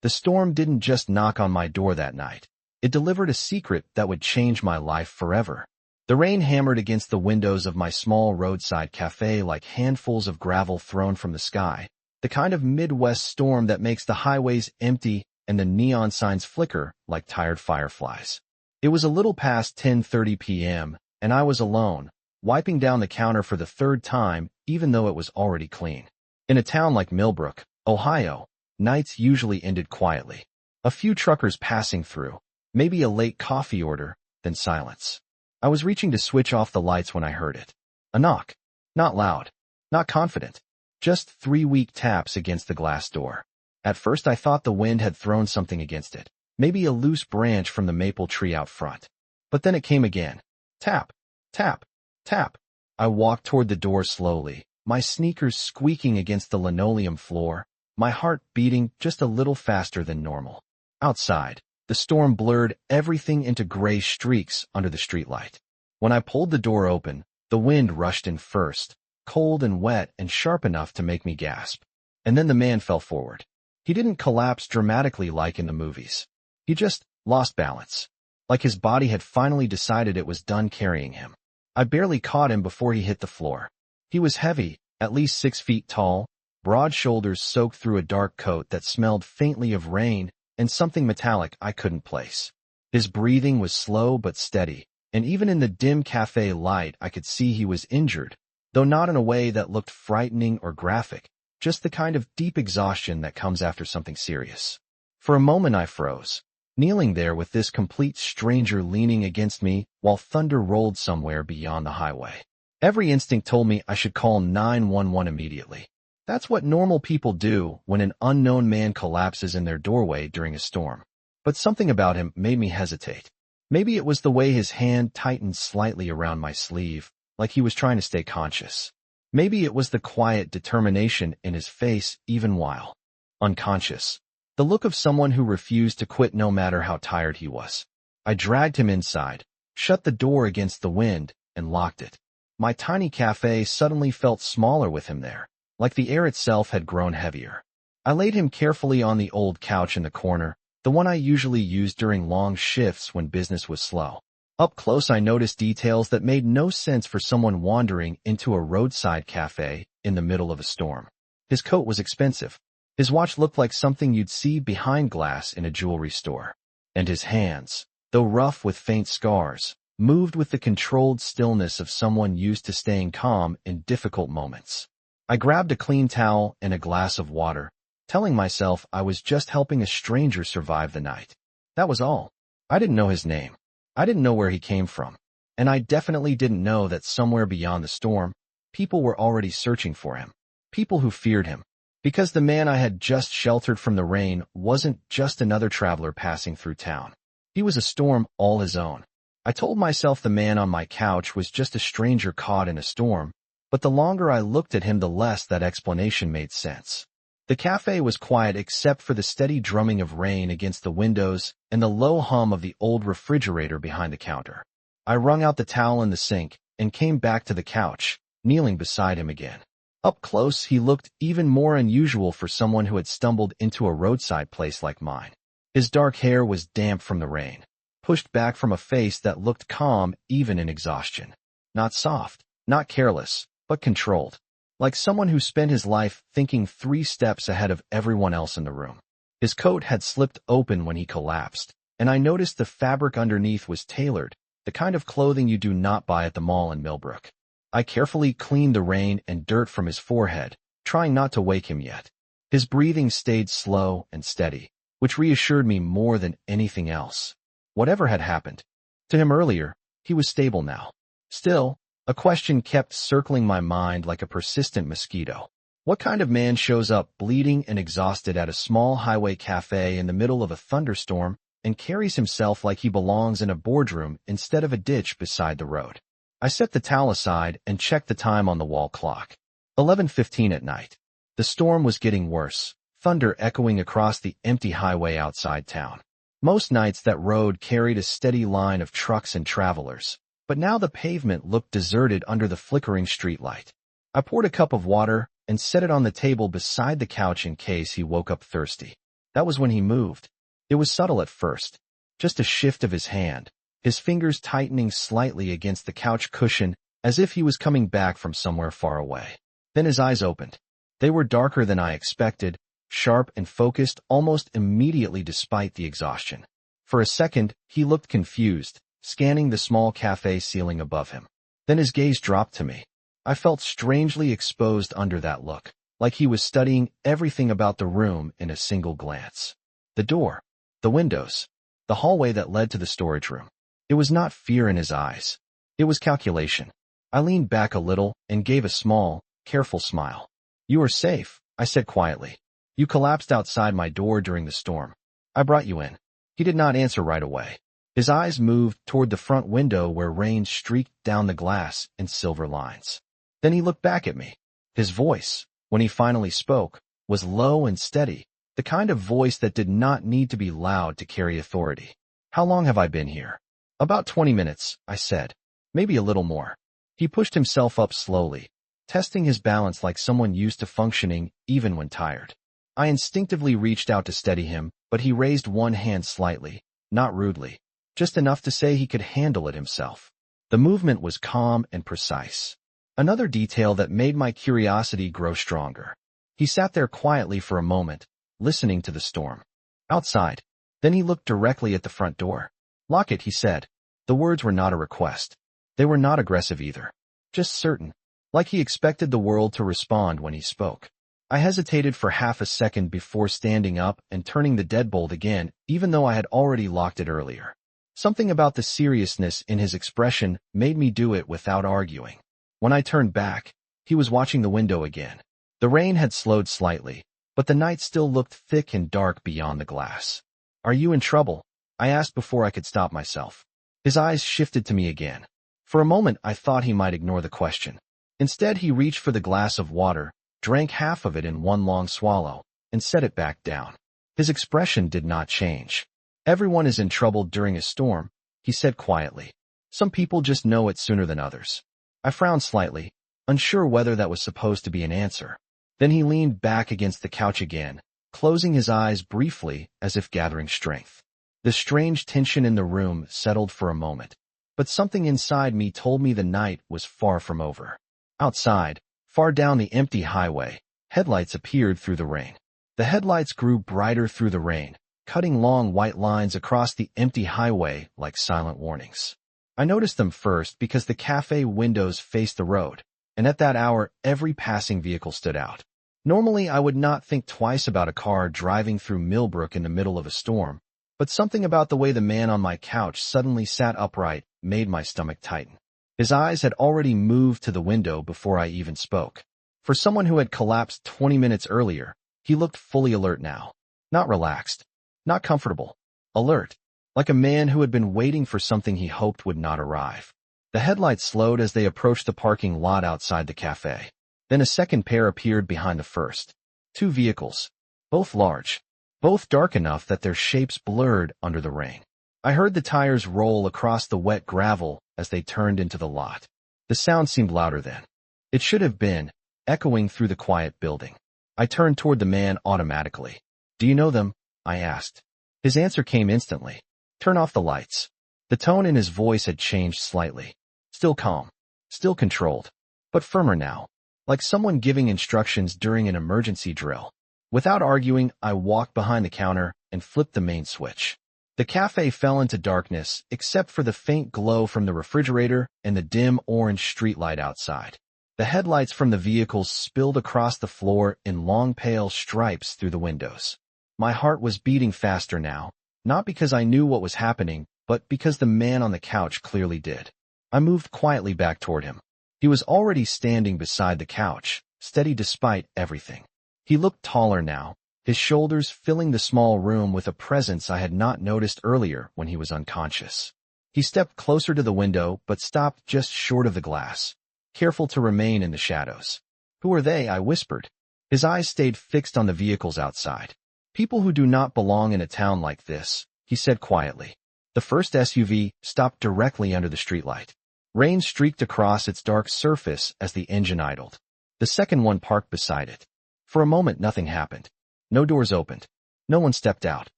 The storm didn't just knock on my door that night. It delivered a secret that would change my life forever. The rain hammered against the windows of my small roadside cafe like handfuls of gravel thrown from the sky, the kind of Midwest storm that makes the highways empty and the neon signs flicker like tired fireflies. It was a little past 10:30 p.m., and I was alone, wiping down the counter for the third time even though it was already clean. In a town like Millbrook, Ohio, nights usually ended quietly. A few truckers passing through, maybe a late coffee order, then silence. I was reaching to switch off the lights when I heard it. A knock. Not loud. Not confident. Just 3 weak taps against the glass door. At first I thought the wind had thrown something against it. Maybe a loose branch from the maple tree out front. But then it came again. Tap. Tap. Tap. I walked toward the door slowly, my sneakers squeaking against the linoleum floor, my heart beating just a little faster than normal. Outside, the storm blurred everything into gray streaks under the streetlight. When I pulled the door open, the wind rushed in first, cold and wet and sharp enough to make me gasp. And then the man fell forward. He didn't collapse dramatically like in the movies. He just lost balance, like his body had finally decided it was done carrying him. I barely caught him before he hit the floor. He was heavy, at least 6 feet tall, broad shoulders soaked through a dark coat that smelled faintly of rain and something metallic I couldn't place. His breathing was slow but steady, and even in the dim cafe light I could see he was injured, though not in a way that looked frightening or graphic, just the kind of deep exhaustion that comes after something serious. For a moment I froze, kneeling there with this complete stranger leaning against me while thunder rolled somewhere beyond the highway. Every instinct told me I should call 911 immediately. That's what normal people do when an unknown man collapses in their doorway during a storm. But something about him made me hesitate. Maybe it was the way his hand tightened slightly around my sleeve, like he was trying to stay conscious. Maybe it was the quiet determination in his face even while unconscious. The look of someone who refused to quit no matter how tired he was. I dragged him inside, shut the door against the wind, and locked it. My tiny cafe suddenly felt smaller with him there, like the air itself had grown heavier. I laid him carefully on the old couch in the corner, the one I usually used during long shifts when business was slow. Up close I noticed details that made no sense for someone wandering into a roadside cafe in the middle of a storm. His coat was expensive. His watch looked like something you'd see behind glass in a jewelry store. And his hands, though rough with faint scars, moved with the controlled stillness of someone used to staying calm in difficult moments. I grabbed a clean towel and a glass of water, telling myself I was just helping a stranger survive the night. That was all. I didn't know his name. I didn't know where he came from. And I definitely didn't know that somewhere beyond the storm, people were already searching for him. People who feared him. Because the man I had just sheltered from the rain wasn't just another traveler passing through town. He was a storm all his own. I told myself the man on my couch was just a stranger caught in a storm, but the longer I looked at him the less that explanation made sense. The cafe was quiet except for the steady drumming of rain against the windows and the low hum of the old refrigerator behind the counter. I wrung out the towel in the sink and came back to the couch, kneeling beside him again. Up close, he looked even more unusual for someone who had stumbled into a roadside place like mine. His dark hair was damp from the rain, pushed back from a face that looked calm even in exhaustion. Not soft, not careless, but controlled. Like someone who spent his life thinking 3 steps ahead of everyone else in the room. His coat had slipped open when he collapsed, and I noticed the fabric underneath was tailored, the kind of clothing you do not buy at the mall in Millbrook. I carefully cleaned the rain and dirt from his forehead, trying not to wake him yet. His breathing stayed slow and steady, which reassured me more than anything else. Whatever had happened to him earlier, he was stable now. Still, a question kept circling my mind like a persistent mosquito. What kind of man shows up bleeding and exhausted at a small highway cafe in the middle of a thunderstorm and carries himself like he belongs in a boardroom instead of a ditch beside the road? I set the towel aside and checked the time on the wall clock. 11:15 at night. The storm was getting worse, thunder echoing across the empty highway outside town. Most nights that road carried a steady line of trucks and travelers, but now the pavement looked deserted under the flickering streetlight. I poured a cup of water and set it on the table beside the couch in case he woke up thirsty. That was when he moved. It was subtle at first, just a shift of his hand, his fingers tightening slightly against the couch cushion as if he was coming back from somewhere far away. Then his eyes opened. They were darker than I expected, sharp and focused almost immediately despite the exhaustion. For a second, he looked confused, scanning the small cafe ceiling above him. Then his gaze dropped to me. I felt strangely exposed under that look, like he was studying everything about the room in a single glance. The door, the windows, the hallway that led to the storage room. It was not fear in his eyes. It was calculation. I leaned back a little and gave a small, careful smile. "You are safe," I said quietly. "You collapsed outside my door during the storm. I brought you in." He did not answer right away. His eyes moved toward the front window where rain streaked down the glass in silver lines. Then he looked back at me. His voice, when he finally spoke, was low and steady, the kind of voice that did not need to be loud to carry authority. "How long have I been here?" "About 20 minutes, I said. "Maybe a little more." He pushed himself up slowly, testing his balance like someone used to functioning even when tired. I instinctively reached out to steady him, but he raised one hand slightly, not rudely, just enough to say he could handle it himself. The movement was calm and precise. Another detail that made my curiosity grow stronger. He sat there quietly for a moment, listening to the storm. Outside. Then he looked directly at the front door. "Lock it," he said. The words were not a request. They were not aggressive either. Just certain, like he expected the world to respond when he spoke. I hesitated for half a second before standing up and turning the deadbolt again, even though I had already locked it earlier. Something about the seriousness in his expression made me do it without arguing. When I turned back, he was watching the window again. The rain had slowed slightly, but the night still looked thick and dark beyond the glass. "Are you in trouble?" I asked before I could stop myself. His eyes shifted to me again. For a moment, I thought he might ignore the question. Instead, he reached for the glass of water, drank half of it in one long swallow, and set it back down. His expression did not change. "Everyone is in trouble during a storm," he said quietly. "Some people just know it sooner than others." I frowned slightly, unsure whether that was supposed to be an answer. Then he leaned back against the couch again, closing his eyes briefly as if gathering strength. The strange tension in the room settled for a moment, but something inside me told me the night was far from over. Outside, far down the empty highway, headlights appeared through the rain. The headlights grew brighter through the rain, cutting long white lines across the empty highway like silent warnings. I noticed them first because the cafe windows faced the road, and at that hour every passing vehicle stood out. Normally I would not think twice about a car driving through Millbrook in the middle of a storm, but something about the way the man on my couch suddenly sat upright made my stomach tighten. His eyes had already moved to the window before I even spoke. For someone who had collapsed 20 minutes earlier, he looked fully alert now. Not relaxed, not comfortable, alert, like a man who had been waiting for something he hoped would not arrive. The headlights slowed as they approached the parking lot outside the cafe. Then a second pair appeared behind the first. 2 vehicles, both large, both dark enough that their shapes blurred under the rain. I heard the tires roll across the wet gravel as they turned into the lot. The sound seemed louder then. It should have been, echoing through the quiet building. I turned toward the man automatically. "Do you know them?" I asked. His answer came instantly. "Turn off the lights." The tone in his voice had changed slightly. Still calm, still controlled, but firmer now, like someone giving instructions during an emergency drill. Without arguing, I walked behind the counter and flipped the main switch. The cafe fell into darkness except for the faint glow from the refrigerator and the dim orange streetlight outside. The headlights from the vehicles spilled across the floor in long pale stripes through the windows. My heart was beating faster now, not because I knew what was happening, but because the man on the couch clearly did. I moved quietly back toward him. He was already standing beside the couch, steady despite everything. He looked taller now, his shoulders filling the small room with a presence I had not noticed earlier when he was unconscious. He stepped closer to the window but stopped just short of the glass, careful to remain in the shadows. "Who are they?" I whispered. His eyes stayed fixed on the vehicles outside. "People who do not belong in a town like this," he said quietly. The first SUV stopped directly under the streetlight. Rain streaked across its dark surface as the engine idled. The second one parked beside it. For a moment nothing happened. No doors opened. No one stepped out.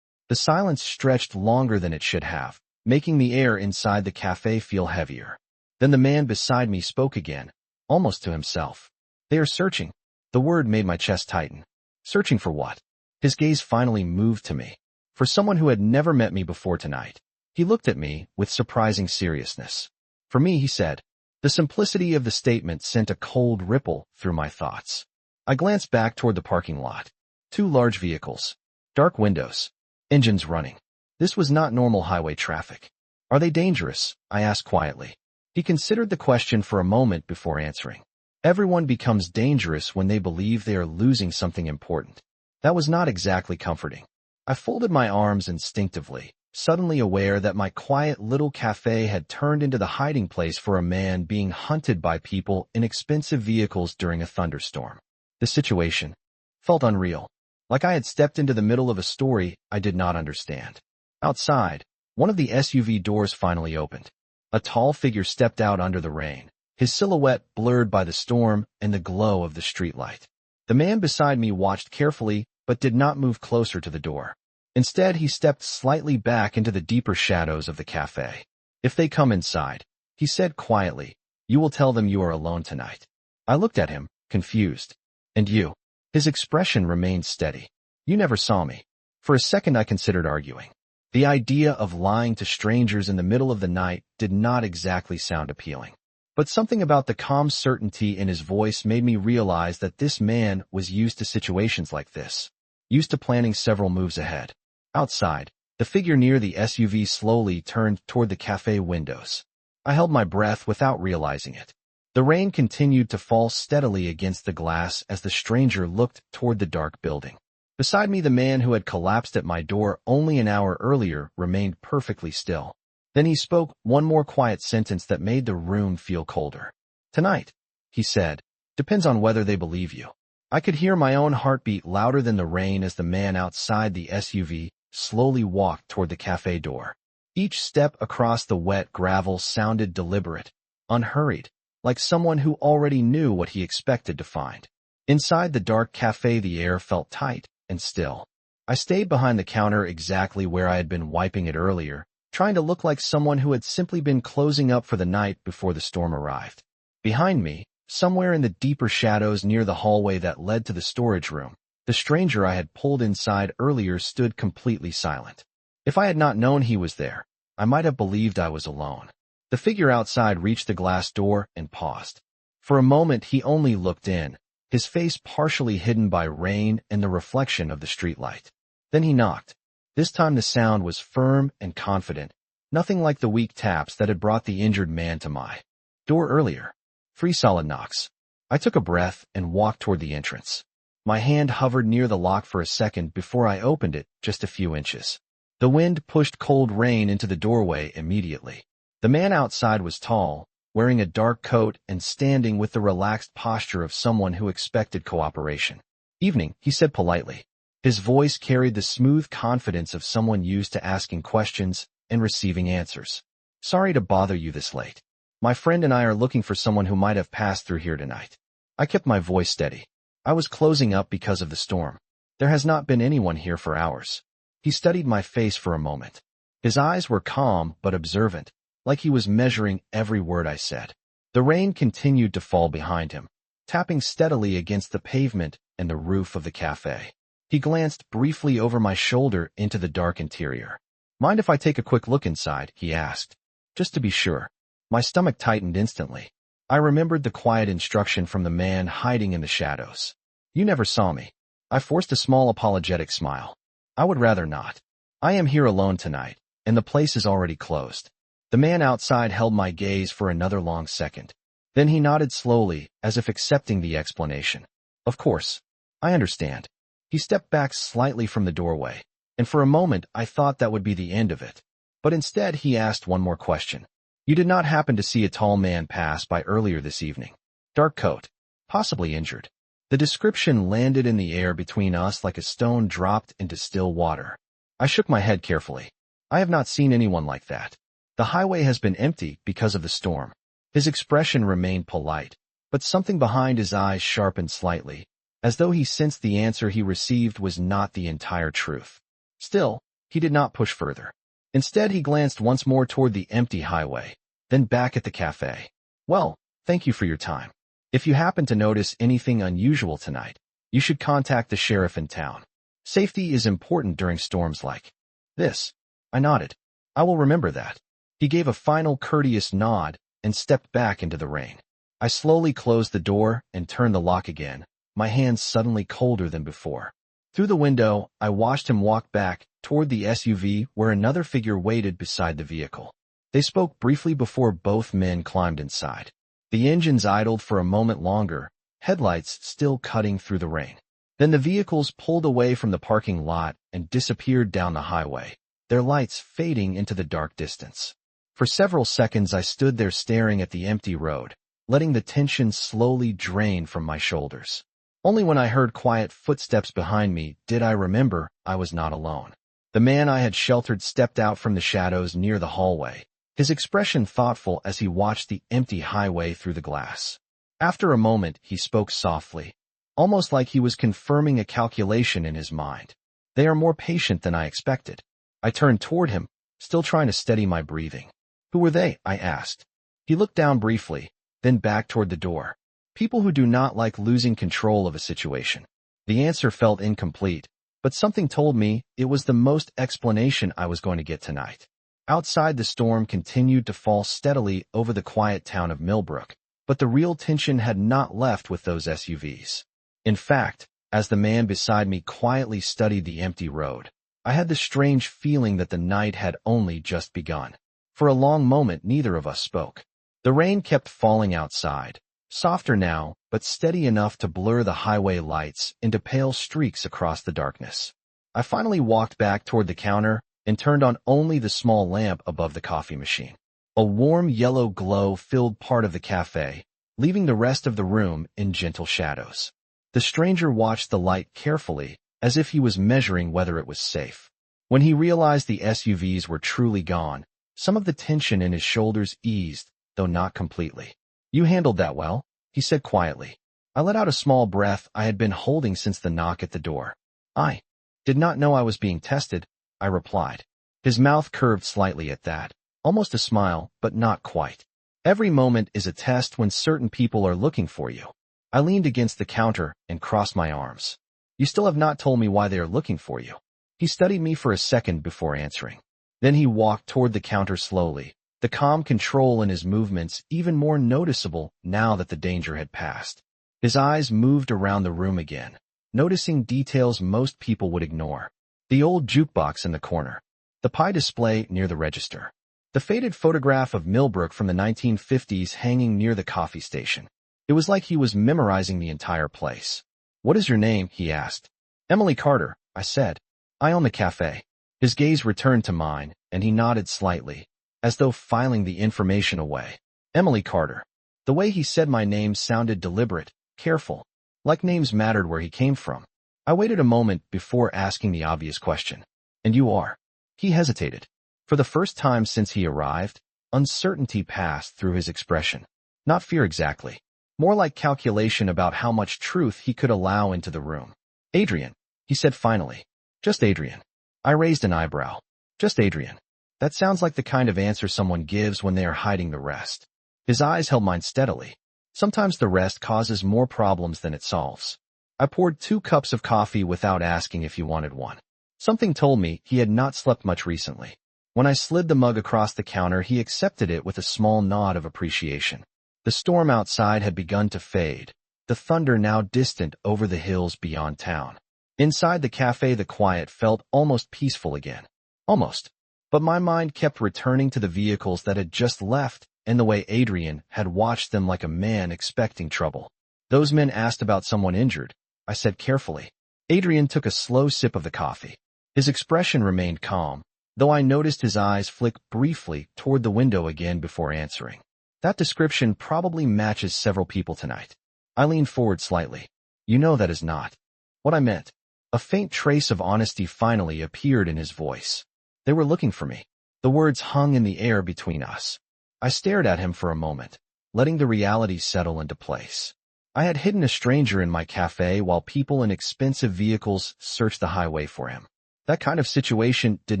The silence stretched longer than it should have, making the air inside the cafe feel heavier. Then the man beside me spoke again, almost to himself. They are searching. The word made my chest tighten. Searching for what? His gaze finally moved to me. For someone who had never met me before tonight. He looked at me with surprising seriousness. For me, he said. The simplicity of the statement sent a cold ripple through my thoughts. I glanced back toward the parking lot. 2 large vehicles. Dark windows. Engines running. This was not normal highway traffic. Are they dangerous? I asked quietly. He considered the question for a moment before answering. Everyone becomes dangerous when they believe they are losing something important. That was not exactly comforting. I folded my arms instinctively, suddenly aware that my quiet little cafe had turned into the hiding place for a man being hunted by people in expensive vehicles during a thunderstorm. The situation felt unreal, like I had stepped into the middle of a story I did not understand. Outside, one of the SUV doors finally opened. A tall figure stepped out under the rain, his silhouette blurred by the storm and the glow of the streetlight. The man beside me watched carefully but did not move closer to the door. Instead, he stepped slightly back into the deeper shadows of the cafe. If they come inside, he said quietly, you will tell them you are alone tonight. I looked at him, confused. And you? His expression remained steady. You never saw me. For a second I considered arguing. The idea of lying to strangers in the middle of the night did not exactly sound appealing. But something about the calm certainty in his voice made me realize that this man was used to situations like this, used to planning several moves ahead. Outside, the figure near the SUV slowly turned toward the cafe windows. I held my breath without realizing it. The rain continued to fall steadily against the glass as the stranger looked toward the dark building. Beside me, the man who had collapsed at my door only an hour earlier remained perfectly still. Then he spoke one more quiet sentence that made the room feel colder. Tonight, he said, depends on whether they believe you. I could hear my own heartbeat louder than the rain as the man outside the SUV slowly walked toward the cafe door. Each step across the wet gravel sounded deliberate, unhurried, like someone who already knew what he expected to find. Inside the dark cafe, the air felt tight and still. I stayed behind the counter exactly where I had been wiping it earlier, trying to look like someone who had simply been closing up for the night before the storm arrived. Behind me, somewhere in the deeper shadows near the hallway that led to the storage room, the stranger I had pulled inside earlier stood completely silent. If I had not known he was there, I might have believed I was alone. The figure outside reached the glass door and paused. For a moment he only looked in, his face partially hidden by rain and the reflection of the streetlight. Then he knocked. This time the sound was firm and confident, nothing like the weak taps that had brought the injured man to my door earlier. 3 solid knocks. I took a breath and walked toward the entrance. My hand hovered near the lock for a second before I opened it just a few inches. The wind pushed cold rain into the doorway immediately. The man outside was tall, wearing a dark coat and standing with the relaxed posture of someone who expected cooperation. Evening, he said politely. His voice carried the smooth confidence of someone used to asking questions and receiving answers. Sorry to bother you this late. My friend and I are looking for someone who might have passed through here tonight. I kept my voice steady. I was closing up because of the storm. There has not been anyone here for hours. He studied my face for a moment. His eyes were calm but observant, like he was measuring every word I said. The rain continued to fall behind him, tapping steadily against the pavement and the roof of the cafe. He glanced briefly over my shoulder into the dark interior. Mind if I take a quick look inside? He asked. Just to be sure. My stomach tightened instantly. I remembered the quiet instruction from the man hiding in the shadows. You never saw me. I forced a small apologetic smile. I would rather not. I am here alone tonight, and the place is already closed. The man outside held my gaze for another long second. Then he nodded slowly, as if accepting the explanation. Of course. I understand. He stepped back slightly from the doorway, and for a moment I thought that would be the end of it. But instead he asked one more question. You did not happen to see a tall man pass by earlier this evening? Dark coat. Possibly injured. The description landed in the air between us like a stone dropped into still water. I shook my head carefully. I have not seen anyone like that. The highway has been empty because of the storm. His expression remained polite, but something behind his eyes sharpened slightly, as though he sensed the answer he received was not the entire truth. Still, he did not push further. Instead, he glanced once more toward the empty highway, then back at the cafe. Well, thank you for your time. If you happen to notice anything unusual tonight, you should contact the sheriff in town. Safety is important during storms like this. I nodded. I will remember that. He gave a final courteous nod and stepped back into the rain. I slowly closed the door and turned the lock again, my hands suddenly colder than before. Through the window, I watched him walk back toward the SUV where another figure waited beside the vehicle. They spoke briefly before both men climbed inside. The engines idled for a moment longer, headlights still cutting through the rain. Then the vehicles pulled away from the parking lot and disappeared down the highway, their lights fading into the dark distance. For several seconds I stood there staring at the empty road, letting the tension slowly drain from my shoulders. Only when I heard quiet footsteps behind me did I remember I was not alone. The man I had sheltered stepped out from the shadows near the hallway, his expression thoughtful as he watched the empty highway through the glass. After a moment, he spoke softly, almost like he was confirming a calculation in his mind. They are more patient than I expected. I turned toward him, still trying to steady my breathing. Who were they? I asked. He looked down briefly, then back toward the door. People who do not like losing control of a situation. The answer felt incomplete, but something told me it was the most explanation I was going to get tonight. Outside, the storm continued to fall steadily over the quiet town of Millbrook, but the real tension had not left with those SUVs. In fact, as the man beside me quietly studied the empty road, I had the strange feeling that the night had only just begun. For a long moment, neither of us spoke. The rain kept falling outside, softer now, but steady enough to blur the highway lights into pale streaks across the darkness. I finally walked back toward the counter and turned on only the small lamp above the coffee machine. A warm yellow glow filled part of the cafe, leaving the rest of the room in gentle shadows. The stranger watched the light carefully, as if he was measuring whether it was safe. When he realized the SUVs were truly gone, some of the tension in his shoulders eased, though not completely. You handled that well, he said quietly. I let out a small breath I had been holding since the knock at the door. I did not know I was being tested, I replied. His mouth curved slightly at that, almost a smile, but not quite. Every moment is a test when certain people are looking for you. I leaned against the counter and crossed my arms. You still have not told me why they are looking for you. He studied me for a second before answering. Then he walked toward the counter slowly, the calm control in his movements even more noticeable now that the danger had passed. His eyes moved around the room again, noticing details most people would ignore. The old jukebox in the corner, the pie display near the register, the faded photograph of Millbrook from the 1950s hanging near the coffee station. It was like he was memorizing the entire place. What is your name? He asked. Emily Carter, I said. I own the cafe. His gaze returned to mine, and he nodded slightly, as though filing the information away. Emily Carter. The way he said my name sounded deliberate, careful, like names mattered where he came from. I waited a moment before asking the obvious question. And you are? He hesitated. For the first time since he arrived, uncertainty passed through his expression. Not fear exactly. More like calculation about how much truth he could allow into the room. Adrian, he said finally. Just Adrian. I raised an eyebrow. Just Adrian. That sounds like the kind of answer someone gives when they are hiding the rest. His eyes held mine steadily. Sometimes the rest causes more problems than it solves. I poured 2 cups of coffee without asking if he wanted one. Something told me he had not slept much recently. When I slid the mug across the counter, he accepted it with a small nod of appreciation. The storm outside had begun to fade, the thunder now distant over the hills beyond town. Inside the cafe, the quiet felt almost peaceful again. Almost. But my mind kept returning to the vehicles that had just left and the way Adrian had watched them like a man expecting trouble. Those men asked about someone injured, I said carefully. Adrian took a slow sip of the coffee. His expression remained calm, though I noticed his eyes flick briefly toward the window again before answering. That description probably matches several people tonight. I leaned forward slightly. You know that is not what I meant. A faint trace of honesty finally appeared in his voice. They were looking for me. The words hung in the air between us. I stared at him for a moment, letting the reality settle into place. I had hidden a stranger in my cafe while people in expensive vehicles searched the highway for him. That kind of situation did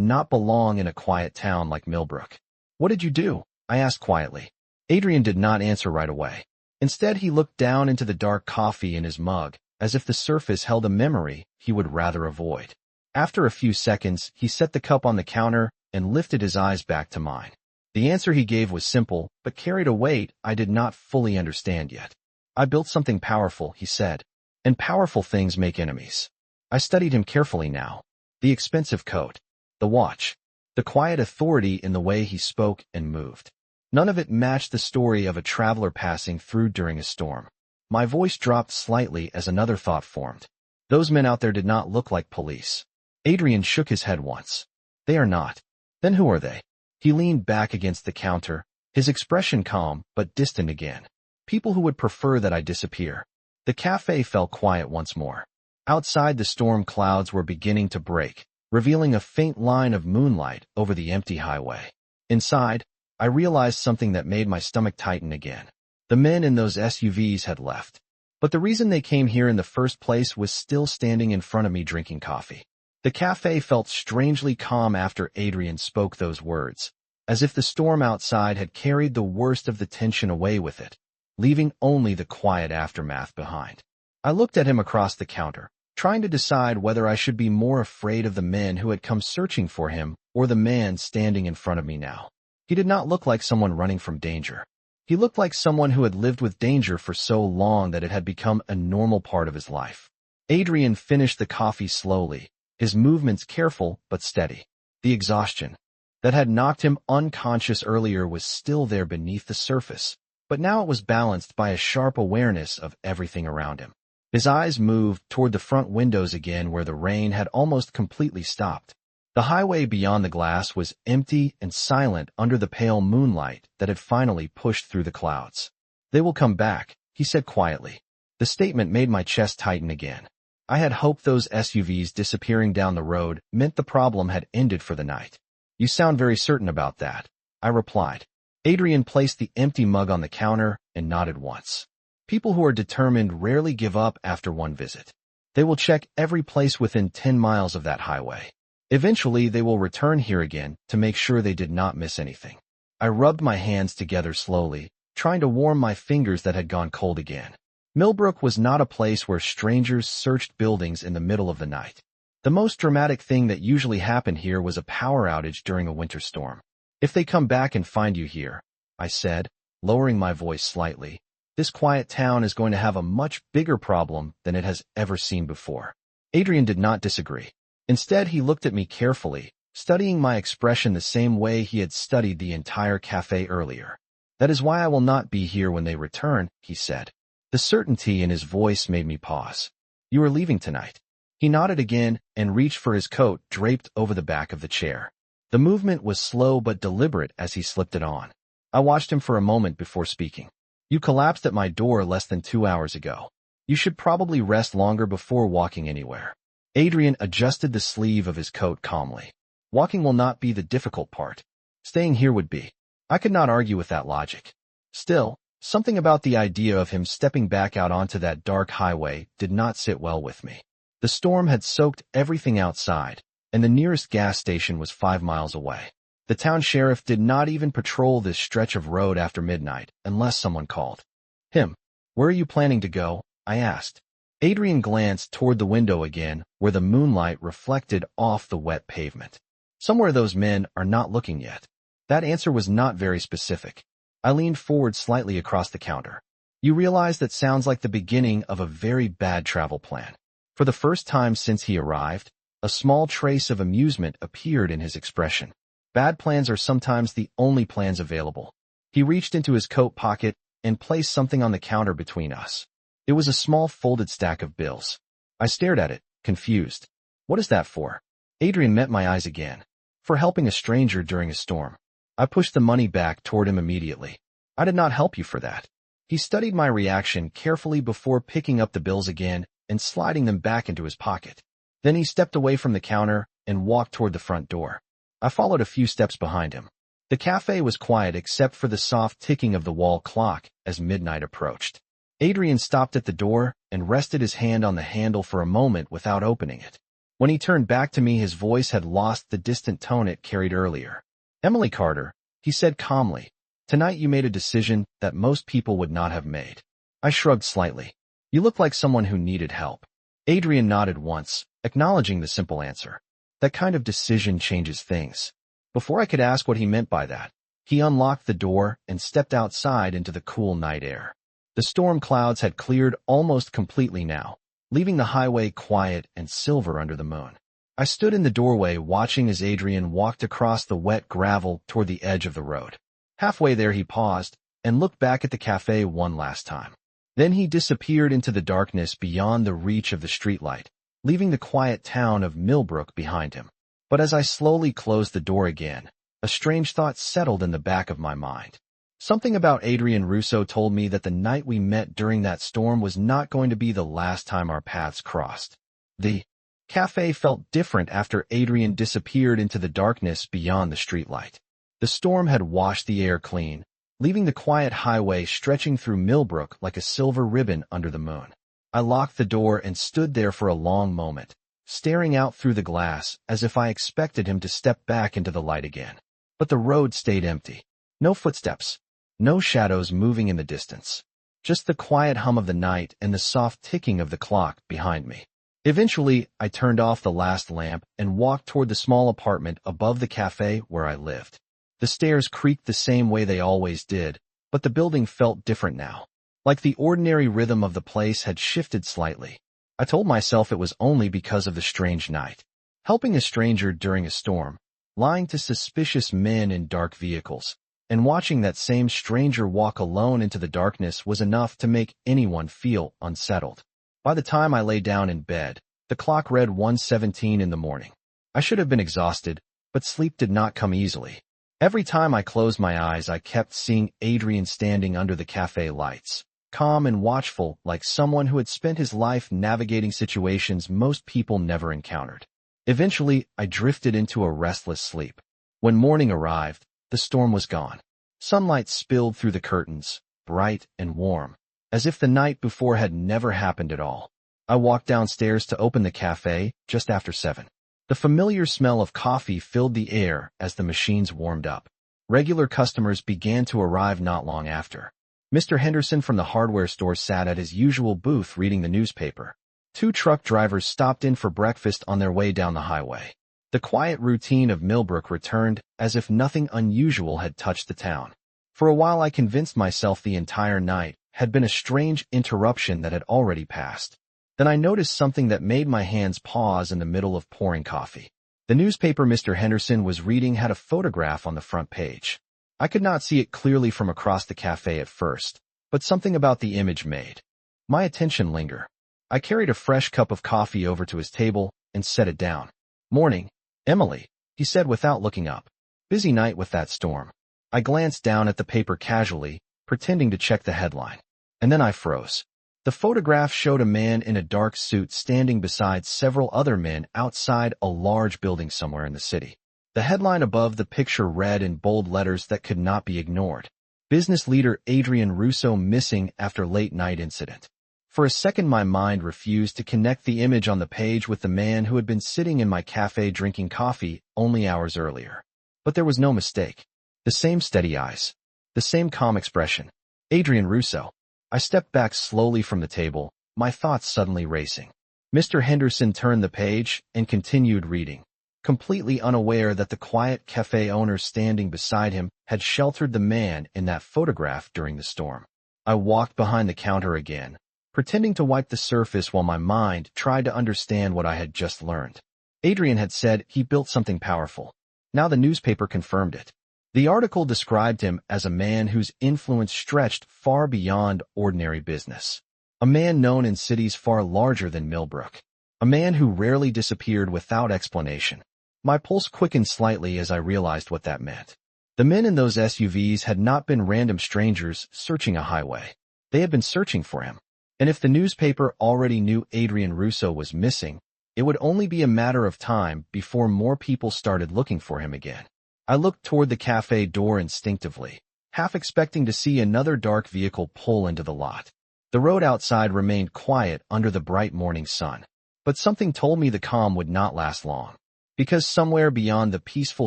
not belong in a quiet town like Millbrook. What did you do? I asked quietly. Adrian did not answer right away. Instead, he looked down into the dark coffee in his mug, as if the surface held a memory he would rather avoid. After a few seconds, he set the cup on the counter and lifted his eyes back to mine. The answer he gave was simple, but carried a weight I did not fully understand yet. I built something powerful, he said, and powerful things make enemies. I studied him carefully now. The expensive coat, the watch, the quiet authority in the way he spoke and moved. None of it matched the story of a traveler passing through during a storm. My voice dropped slightly as another thought formed. Those men out there did not look like police. Adrian shook his head once. They are not. Then who are they? He leaned back against the counter, his expression calm but distant again. People who would prefer that I disappear. The cafe fell quiet once more. Outside, the storm clouds were beginning to break, revealing a faint line of moonlight over the empty highway. Inside, I realized something that made my stomach tighten again. The men in those SUVs had left. But the reason they came here in the first place was still standing in front of me drinking coffee. The cafe felt strangely calm after Adrian spoke those words, as if the storm outside had carried the worst of the tension away with it, leaving only the quiet aftermath behind. I looked at him across the counter, trying to decide whether I should be more afraid of the men who had come searching for him or the man standing in front of me now. He did not look like someone running from danger. He looked like someone who had lived with danger for so long that it had become a normal part of his life. Adrian finished the coffee slowly, his movements careful but steady. The exhaustion that had knocked him unconscious earlier was still there beneath the surface, but now it was balanced by a sharp awareness of everything around him. His eyes moved toward the front windows again where the rain had almost completely stopped. The highway beyond the glass was empty and silent under the pale moonlight that had finally pushed through the clouds. They will come back, he said quietly. The statement made my chest tighten again. I had hoped those SUVs disappearing down the road meant the problem had ended for the night. You sound very certain about that, I replied. Adrian placed the empty mug on the counter and nodded once. People who are determined rarely give up after one visit. They will check every place within 10 miles of that highway. Eventually, they will return here again to make sure they did not miss anything. I rubbed my hands together slowly, trying to warm my fingers that had gone cold again. Millbrook was not a place where strangers searched buildings in the middle of the night. The most dramatic thing that usually happened here was a power outage during a winter storm. If they come back and find you here, I said, lowering my voice slightly, this quiet town is going to have a much bigger problem than it has ever seen before. Adrian did not disagree. Instead, he looked at me carefully, studying my expression the same way he had studied the entire cafe earlier. That is why I will not be here when they return, he said. The certainty in his voice made me pause. You are leaving tonight. He nodded again and reached for his coat draped over the back of the chair. The movement was slow but deliberate as he slipped it on. I watched him for a moment before speaking. You collapsed at my door less than 2 hours ago. You should probably rest longer before walking anywhere. Adrian adjusted the sleeve of his coat calmly. Walking will not be the difficult part. Staying here would be. I could not argue with that logic. Still, something about the idea of him stepping back out onto that dark highway did not sit well with me. The storm had soaked everything outside, and the nearest gas station was 5 miles away. The town sheriff did not even patrol this stretch of road after midnight, unless someone called. Him. Where are you planning to go? I asked. Adrian glanced toward the window again, where the moonlight reflected off the wet pavement. Somewhere those men are not looking yet. That answer was not very specific. I leaned forward slightly across the counter. You realize that sounds like the beginning of a very bad travel plan. For the first time since he arrived, a small trace of amusement appeared in his expression. Bad plans are sometimes the only plans available. He reached into his coat pocket and placed something on the counter between us. It was a small folded stack of bills. I stared at it, confused. What is that for? Adrian met my eyes again. For helping a stranger during a storm. I pushed the money back toward him immediately. I did not help you for that. He studied my reaction carefully before picking up the bills again and sliding them back into his pocket. Then he stepped away from the counter and walked toward the front door. I followed a few steps behind him. The cafe was quiet except for the soft ticking of the wall clock as midnight approached. Adrian stopped at the door and rested his hand on the handle for a moment without opening it. When he turned back to me, his voice had lost the distant tone it carried earlier. "Emily Carter," he said calmly, "tonight you made a decision that most people would not have made." I shrugged slightly. "You look like someone who needed help." Adrian nodded once, acknowledging the simple answer. That kind of decision changes things. Before I could ask what he meant by that, he unlocked the door and stepped outside into the cool night air. The storm clouds had cleared almost completely now, leaving the highway quiet and silver under the moon. I stood in the doorway watching as Adrian walked across the wet gravel toward the edge of the road. Halfway there he paused and looked back at the cafe one last time. Then he disappeared into the darkness beyond the reach of the streetlight, leaving the quiet town of Millbrook behind him. But as I slowly closed the door again, a strange thought settled in the back of my mind. Something about Adrian Russo told me that the night we met during that storm was not going to be the last time our paths crossed. The cafe felt different after Adrian disappeared into the darkness beyond the streetlight. The storm had washed the air clean, leaving the quiet highway stretching through Millbrook like a silver ribbon under the moon. I locked the door and stood there for a long moment, staring out through the glass as if I expected him to step back into the light again. But the road stayed empty. No footsteps. No shadows moving in the distance. Just the quiet hum of the night and the soft ticking of the clock behind me. Eventually, I turned off the last lamp and walked toward the small apartment above the cafe where I lived. The stairs creaked the same way they always did, but the building felt different now. Like the ordinary rhythm of the place had shifted slightly. I told myself it was only because of the strange night. Helping a stranger during a storm, lying to suspicious men in dark vehicles, and watching that same stranger walk alone into the darkness was enough to make anyone feel unsettled. By the time I lay down in bed, the clock read 1:17 in the morning. I should have been exhausted, but sleep did not come easily. Every time I closed my eyes, I kept seeing Adrian standing under the cafe lights, calm and watchful like someone who had spent his life navigating situations most people never encountered. Eventually, I drifted into a restless sleep. When morning arrived, the storm was gone. Sunlight spilled through the curtains, bright and warm, as if the night before had never happened at all. I walked downstairs to open the cafe just after 7. The familiar smell of coffee filled the air as the machines warmed up. Regular customers began to arrive not long after. Mr. Henderson from the hardware store sat at his usual booth reading the newspaper. 2 truck drivers stopped in for breakfast on their way down the highway. The quiet routine of Millbrook returned as if nothing unusual had touched the town. For a while I convinced myself the entire night had been a strange interruption that had already passed. Then I noticed something that made my hands pause in the middle of pouring coffee. The newspaper Mr. Henderson was reading had a photograph on the front page. I could not see it clearly from across the cafe at first, but something about the image made my attention linger. I carried a fresh cup of coffee over to his table and set it down. "Morning, Emily," he said without looking up. "Busy night with that storm." I glanced down at the paper casually, pretending to check the headline. And then I froze. The photograph showed a man in a dark suit standing beside several other men outside a large building somewhere in the city. The headline above the picture read in bold letters that could not be ignored: "Business leader Adrian Russo missing after late night incident." For a second my mind refused to connect the image on the page with the man who had been sitting in my cafe drinking coffee only hours earlier. But there was no mistake. The same steady eyes. The same calm expression. Adrian Russo. I stepped back slowly from the table, my thoughts suddenly racing. Mr. Henderson turned the page and continued reading, completely unaware that the quiet cafe owner standing beside him had sheltered the man in that photograph during the storm. I walked behind the counter again, pretending to wipe the surface while my mind tried to understand what I had just learned. Adrian had said he built something powerful. Now the newspaper confirmed it. The article described him as a man whose influence stretched far beyond ordinary business. A man known in cities far larger than Millbrook. A man who rarely disappeared without explanation. My pulse quickened slightly as I realized what that meant. The men in those SUVs had not been random strangers searching a highway. They had been searching for him. And if the newspaper already knew Adrian Russo was missing, it would only be a matter of time before more people started looking for him again. I looked toward the cafe door instinctively, half expecting to see another dark vehicle pull into the lot. The road outside remained quiet under the bright morning sun. But something told me the calm would not last long. Because somewhere beyond the peaceful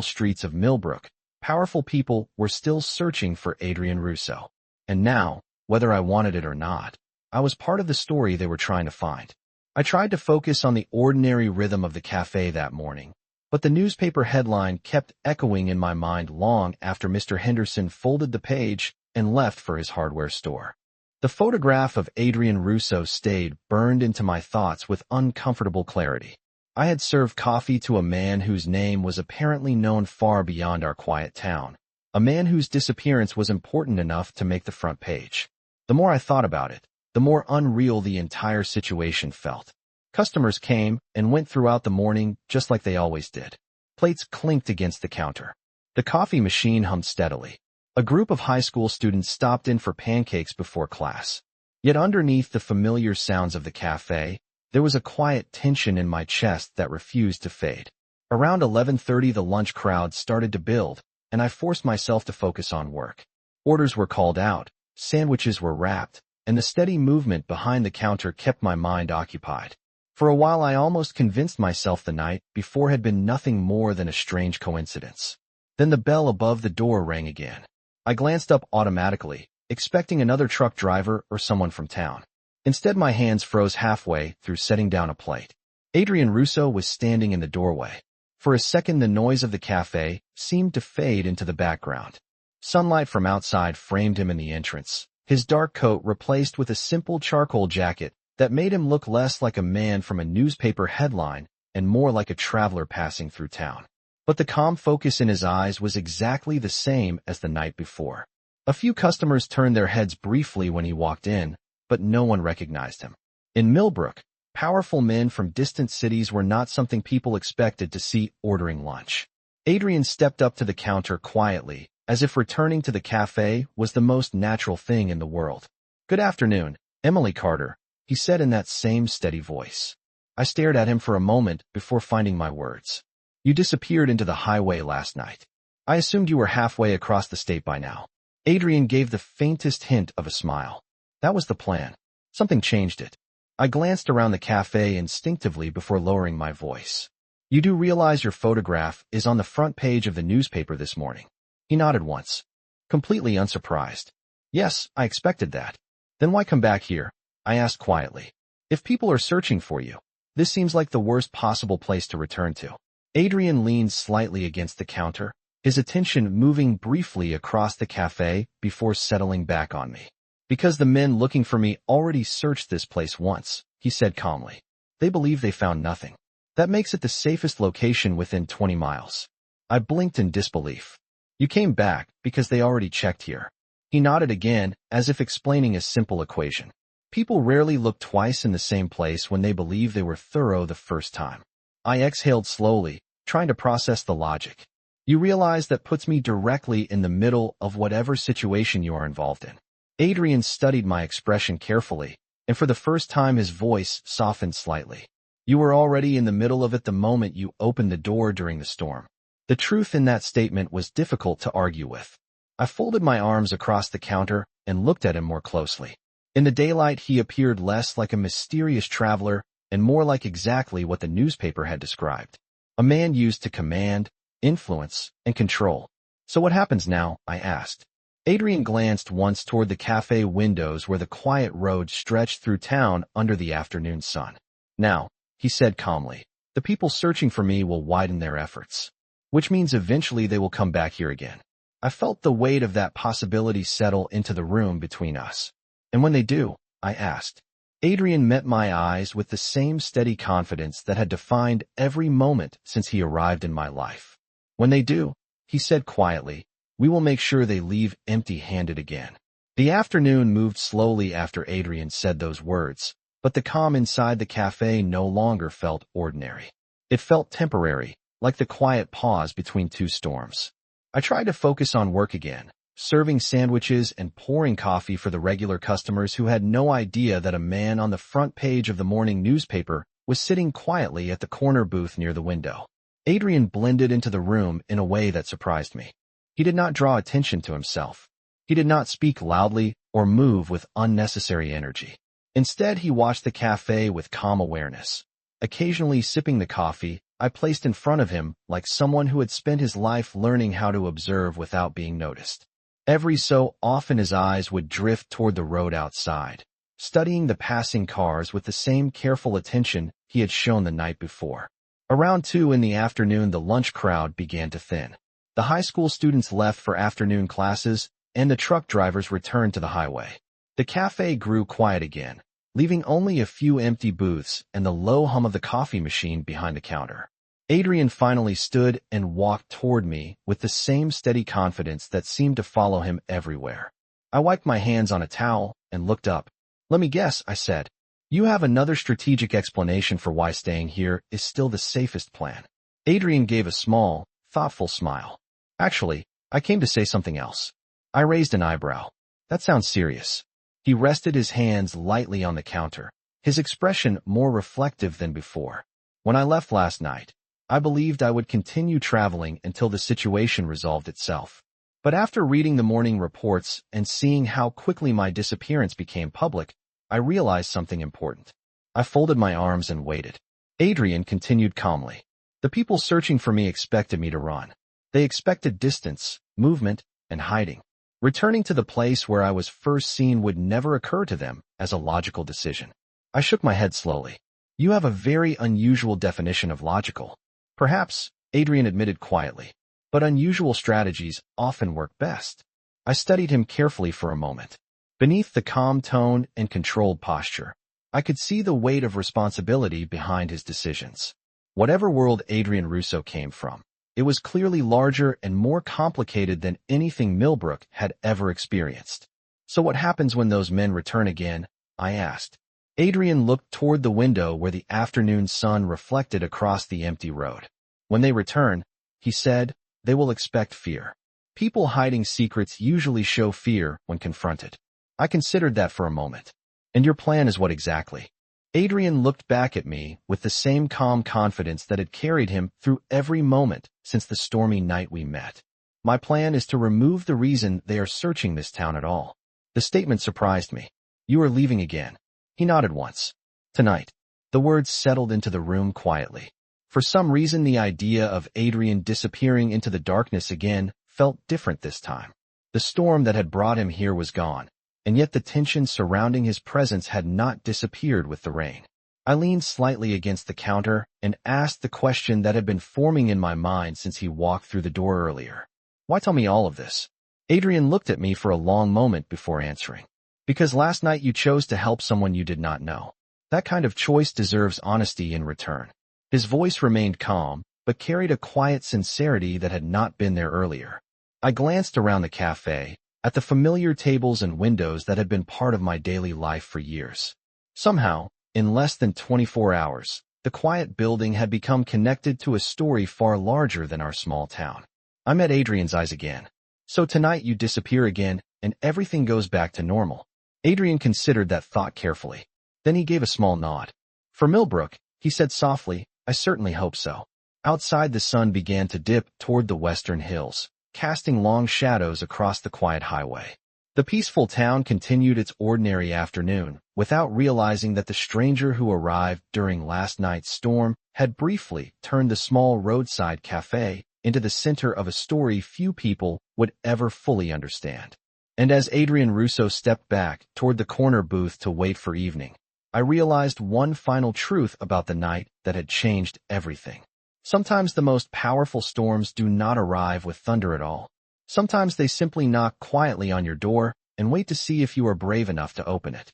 streets of Millbrook, powerful people were still searching for Adrian Russo. And now, whether I wanted it or not, I was part of the story they were trying to find. I tried to focus on the ordinary rhythm of the cafe that morning, but the newspaper headline kept echoing in my mind long after Mr. Henderson folded the page and left for his hardware store. The photograph of Adrian Russo stayed burned into my thoughts with uncomfortable clarity. I had served coffee to a man whose name was apparently known far beyond our quiet town, a man whose disappearance was important enough to make the front page. The more I thought about it, the more unreal the entire situation felt. Customers came and went throughout the morning just like they always did. Plates clinked against the counter. The coffee machine hummed steadily. A group of high school students stopped in for pancakes before class. Yet underneath the familiar sounds of the cafe, there was a quiet tension in my chest that refused to fade. Around 11:30 the lunch crowd started to build, and I forced myself to focus on work. Orders were called out, sandwiches were wrapped, and the steady movement behind the counter kept my mind occupied. For a while I almost convinced myself the night before had been nothing more than a strange coincidence. Then the bell above the door rang again. I glanced up automatically, expecting another truck driver or someone from town. Instead, my hands froze halfway through setting down a plate. Adrian Russo was standing in the doorway. For a second, the noise of the cafe seemed to fade into the background. Sunlight from outside framed him in the entrance, his dark coat replaced with a simple charcoal jacket that made him look less like a man from a newspaper headline and more like a traveler passing through town. But the calm focus in his eyes was exactly the same as the night before. A few customers turned their heads briefly when he walked in, but no one recognized him. In Millbrook, powerful men from distant cities were not something people expected to see ordering lunch. Adrian stepped up to the counter quietly, as if returning to the cafe was the most natural thing in the world. "Good afternoon, Emily Carter," he said in that same steady voice. I stared at him for a moment before finding my words. "You disappeared into the highway last night. I assumed you were halfway across the state by now." Adrian gave the faintest hint of a smile. "That was the plan. Something changed it." I glanced around the cafe instinctively before lowering my voice. "You do realize your photograph is on the front page of the newspaper this morning?" He nodded once, completely unsurprised. "Yes, I expected that." "Then why come back here?" I asked quietly. "If people are searching for you, this seems like the worst possible place to return to." Adrian leaned slightly against the counter, his attention moving briefly across the cafe before settling back on me. "Because the men looking for me already searched this place once," he said calmly. "They believe they found nothing. That makes it the safest location within 20 miles. I blinked in disbelief. "You came back because they already checked here." He nodded again, as if explaining a simple equation. People rarely look twice in the same place when they believe they were thorough the first time. I exhaled slowly, trying to process the logic. "You realize that puts me directly in the middle of whatever situation you are involved in." Adrian studied my expression carefully, and for the first time his voice softened slightly. "You were already in the middle of it the moment you opened the door during the storm." The truth in that statement was difficult to argue with. I folded my arms across the counter and looked at him more closely. In the daylight, he appeared less like a mysterious traveler and more like exactly what the newspaper had described. A man used to command, influence, and control. "So what happens now?" I asked. Adrian glanced once toward the cafe windows where the quiet road stretched through town under the afternoon sun. "Now," he said calmly, "the people searching for me will widen their efforts. Which means eventually they will come back here again." I felt the weight of that possibility settle into the room between us. "And when they do?" I asked. Adrian met my eyes with the same steady confidence that had defined every moment since he arrived in my life. "When they do," he said quietly, "we will make sure they leave empty-handed again." The afternoon moved slowly after Adrian said those words, but the calm inside the cafe no longer felt ordinary. It felt temporary, like the quiet pause between two storms. I tried to focus on work again, serving sandwiches and pouring coffee for the regular customers who had no idea that a man on the front page of the morning newspaper was sitting quietly at the corner booth near the window. Adrian blended into the room in a way that surprised me. He did not draw attention to himself. He did not speak loudly or move with unnecessary energy. Instead, he watched the cafe with calm awareness. Occasionally sipping the coffee, I placed in front of him like someone who had spent his life learning how to observe without being noticed. Every so often his eyes would drift toward the road outside, studying the passing cars with the same careful attention he had shown the night before. Around 2 in the afternoon, the lunch crowd began to thin. The high school students left for afternoon classes, and the truck drivers returned to the highway. The cafe grew quiet again, leaving only a few empty booths and the low hum of the coffee machine behind the counter. Adrian finally stood and walked toward me with the same steady confidence that seemed to follow him everywhere. I wiped my hands on a towel and looked up. "Let me guess," I said. "You have another strategic explanation for why staying here is still the safest plan." Adrian gave a small, thoughtful smile. "Actually, I came to say something else." I raised an eyebrow. "That sounds serious." He rested his hands lightly on the counter, his expression more reflective than before. "When I left last night, I believed I would continue traveling until the situation resolved itself. But after reading the morning reports and seeing how quickly my disappearance became public, I realized something important." I folded my arms and waited. Adrian continued calmly. "The people searching for me expected me to run. They expected distance, movement, and hiding. Returning to the place where I was first seen would never occur to them as a logical decision." I shook my head slowly. "You have a very unusual definition of logical." "Perhaps," Adrian admitted quietly, "but unusual strategies often work best." I studied him carefully for a moment. Beneath the calm tone and controlled posture, I could see the weight of responsibility behind his decisions. Whatever world Adrian Russo came from, it was clearly larger and more complicated than anything Millbrook had ever experienced. "So what happens when those men return again?" I asked. Adrian looked toward the window where the afternoon sun reflected across the empty road. "When they return," he said, "they will expect fear. People hiding secrets usually show fear when confronted." I considered that for a moment. "And your plan is what exactly?" Adrian looked back at me with the same calm confidence that had carried him through every moment since the stormy night we met. "My plan is to remove the reason they are searching this town at all." The statement surprised me. "You are leaving again." He nodded once. "Tonight." The words settled into the room quietly. For some reason, the idea of Adrian disappearing into the darkness again felt different this time. The storm that had brought him here was gone, and yet the tension surrounding his presence had not disappeared with the rain. I leaned slightly against the counter and asked the question that had been forming in my mind since he walked through the door earlier. "Why tell me all of this?" Adrian looked at me for a long moment before answering. "Because last night you chose to help someone you did not know. That kind of choice deserves honesty in return." His voice remained calm, but carried a quiet sincerity that had not been there earlier. I glanced around the cafe, at the familiar tables and windows that had been part of my daily life for years. Somehow, in less than 24 hours, the quiet building had become connected to a story far larger than our small town. I met Adrian's eyes again. "So tonight you disappear again, and everything goes back to normal." Adrian considered that thought carefully. Then he gave a small nod. "For Millbrook," he said softly, "I certainly hope so." Outside, the sun began to dip toward the western hills, casting long shadows across the quiet highway. The peaceful town continued its ordinary afternoon, without realizing that the stranger who arrived during last night's storm had briefly turned the small roadside cafe into the center of a story few people would ever fully understand. And as Adrian Russo stepped back toward the corner booth to wait for evening, I realized one final truth about the night that had changed everything. Sometimes the most powerful storms do not arrive with thunder at all. Sometimes they simply knock quietly on your door and wait to see if you are brave enough to open it.